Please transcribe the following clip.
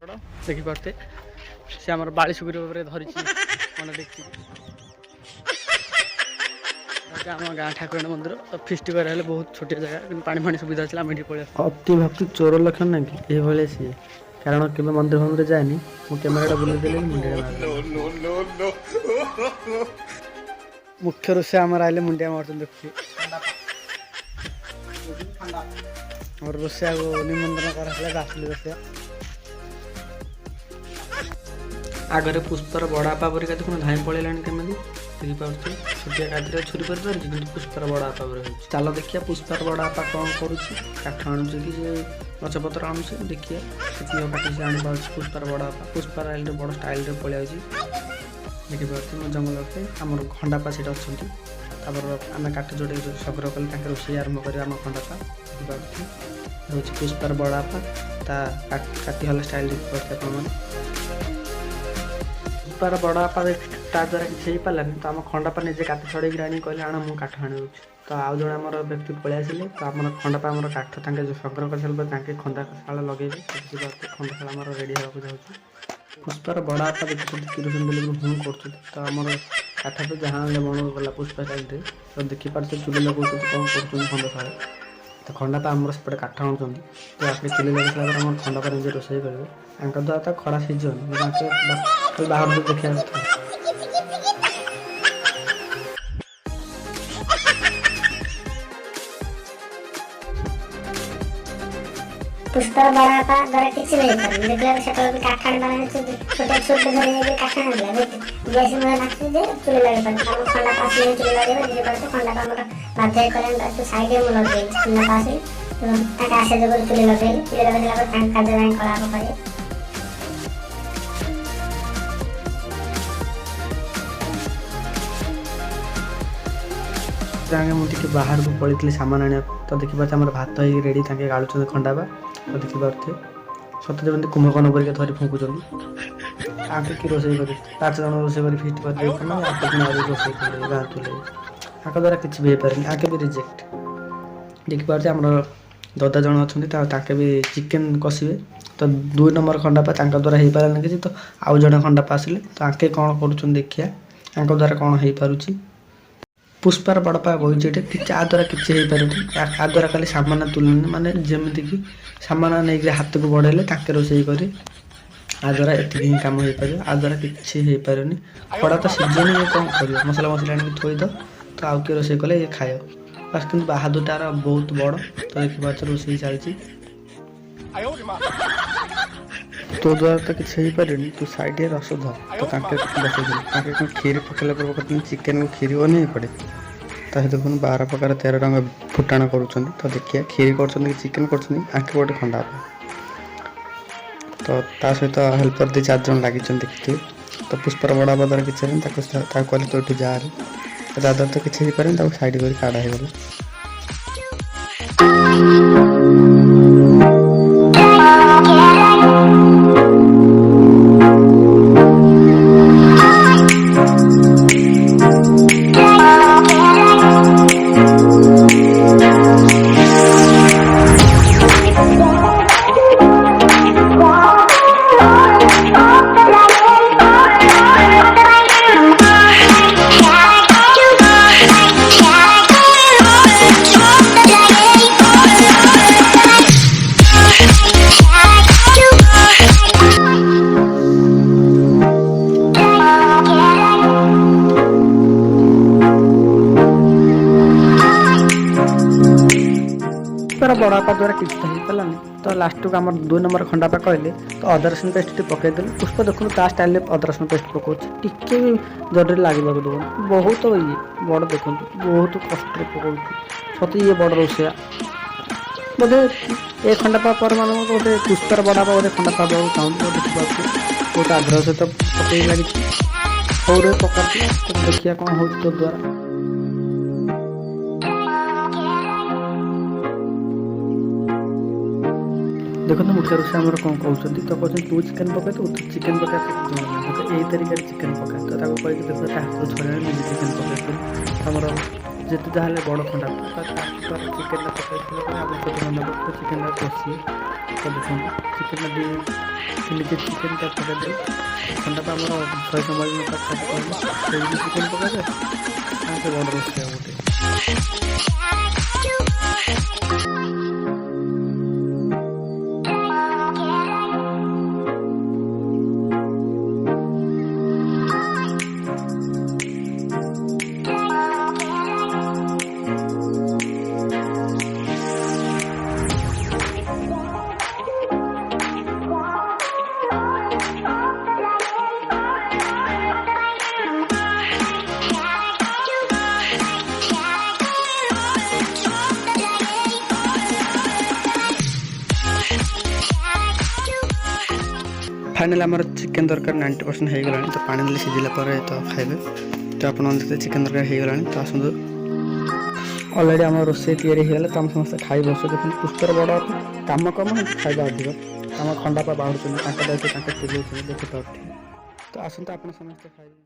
देखिपे सी आम बाड़ी सुगुरी धरी देखी आम गाँ ठाकुराणी मंदिर तो फिस्ट कर बहुत छोटिया जगह पानी फाणी सुविधा अच्छे आम पड़े अति भक्ति चोर लक्षण ना कि ये सी कारण के मंदिर फंदिर जाएनि कैमेरा बुलेदेली मुख्य रोषे आम आए मुंडिया मार्च देखिए और रोषिया को निमंत्रण कर रोषिया आगे पुष्पर बड़ापा परिका देखो धाई पलैलानी केमी देखिपे छोटिया काठी छुरी पर धरती कि पुष्पर बड़ापा चल देखिए पुष्पर बड़ापा कौन करुँच आणुचे कि गछपतर आणुचे देखिए काटी से आनी पार्टी पुष्पर बड़ापा पुष्पर आइल बड़ स्टाइल पलि देखिपे जंगल पे आम खंडापा से अच्छा आम काठ जोड़े संग्रह कले रोषे आरंभ कर खंडापा देखिपे हूँ पुष्पर बड़ापा काटी हल स्टाइल देखिए पुष्पार बड़ापा ता द्वारा किसी पारानी तो आम खंडापा निजे काट छड़े आनी कहले आण मु काठ आनी तो आउ जन आम व्यक्ति पलि आसिले तो आम खंडापा आम काठ जो संग्रह कर सारे खंडाशाला लगे खंडाशाला आम रेडी होगा जाऊँ पुष्पार बड़ापा देखते किरोसिन बेल हूँ कर तो आम काठ तो जहाँ बण गला पुष्पा टाइम तो देखिपारे चुली लगे कौन कर खंडशाला तो खंडापा आम सेपटे काठ आणुं तो आप चुली लगे सारा आम खंडापा निजे रोषे करेंगे द्वारा तो खड़ा सीजन बाहर जो देखा पुष्पर बड़ापा द्वारा किसी नहीं कर देखला सेटल काठ आनी माने छोटे छोटे धरे काठ आनी जैसे मैं नाचते जे चुली लगे पर हम खंडा पास में चुली लगे जे करते खंडा का हमरा बाध्य करें तो साइड में लगे खंडा पास तो ताका आसे जबर चुली लगे दिला पर ताका जराई कला को करे मुझे बाहर को पड़ी सामान आने तो देखिए आम भात हो रेडी गाड़ुं खंडापा तो देखिपे सत जमी कुंभकर्ण परिका धरी फुंकुच आगे कि रोषे कर 5 जन रोषे कर फिस्ट कर रोषे कर गाँ तुले आगे द्वारा किसी भी हो पारे आगे भी रिजेक्ट देखिपे आम ददा जन अच्छा भी चिकेन कषे तो 2 नंबर खंडापा द्वारा हो पारे किसी तो आउ जड़े खंडापा आसिले तो आगे कौन कर देखिया द्वारा कौन हो पारुची पुष्पार बड़पा बही आ द्वारा किसी हो पारे आ द्वारा खाली सामान तुलने माने जमीती कि सामान नहीं हाथ को बढ़ेले रोषे कर आ द्वारा ये कम हो पार आ द्वारा किसी हो पारे खड़ा तो सीजन ये कौन कर मसला मसला आनी थोद तो आउ किए रोषे कले ये खाए बस कि बाहादुरटार बहुत बड़ तो देखिए रोषे चलती तो द्वारा तो किसी हो पारे तू साइड रस ध तो बसे खीर पकड़ा पर चिकेन को खीर बन पड़े तो देखुन 12 प्रकार 13 रंग फुटाण कर देखिए खीर कर चिकेन कर खंडा तो ता सहित हेल्पर 2-4 जन लगी देखिए तो पुष्पर बड़ापा द्वारा किसी कहले तो ये जा दादा तो किसी हो पारे साइड कर काढ़ा हो बड़ापा द्वारा किसी हो पारानी तो लास्ट को आम 2 नंबर खंडापा कहले तो अदा रसुण पेस्ट पकईदे पुष्प देखो ता स्टाइल अदा रसुण पेस्ट पकाऊँ टी भी जड़े लगे देव बहुत ये बड़ देखो बहुत कष्ट पकाऊ सत ये बड़ रोषिया बोधे ए खंडापा पर मान बोधे पुष्पर बड़ापा बोधे खंडापा चाहूँ देखिए बहुत आग्रह सहित पकई लगी हौरे पका देखिए कौन हो तो द्वारा देखो तो मुख्य रोषे आम कौन कहते तो कहते तू चिकेन पकाए तो चिकेन पकाए यही तरीके चिकेन पकाए तो कहीकि देखो हाथ छड़ा निजे चिकेन पकाई आमर जिते जहाँ बड़ खंडा तो चिकेन पकाई चिकेन कषी तो देखो चिकेन भी 3 केजी चिकेन का पकाइदे खंडा तो आमर 100 संभाल चिकेन पकाइदे से बड़ रोषे गोटे फाइनल आमर चिकेन तरकारी 90% हो गला तो पानी देले सिझिला तो खाइबे तो आप देखते चिकेन तरकारी हो गला तो आसतु अलरेडी आम रोसे तैयारी हो गला तो आम समस्त खाई बस देखते पुष्पर बड़ कम कम खाଇବା अधिक आम खंडा पा बाहर दायित्व चिल्लाऊँ देखते तो आसतु आप समस्त खाइबे।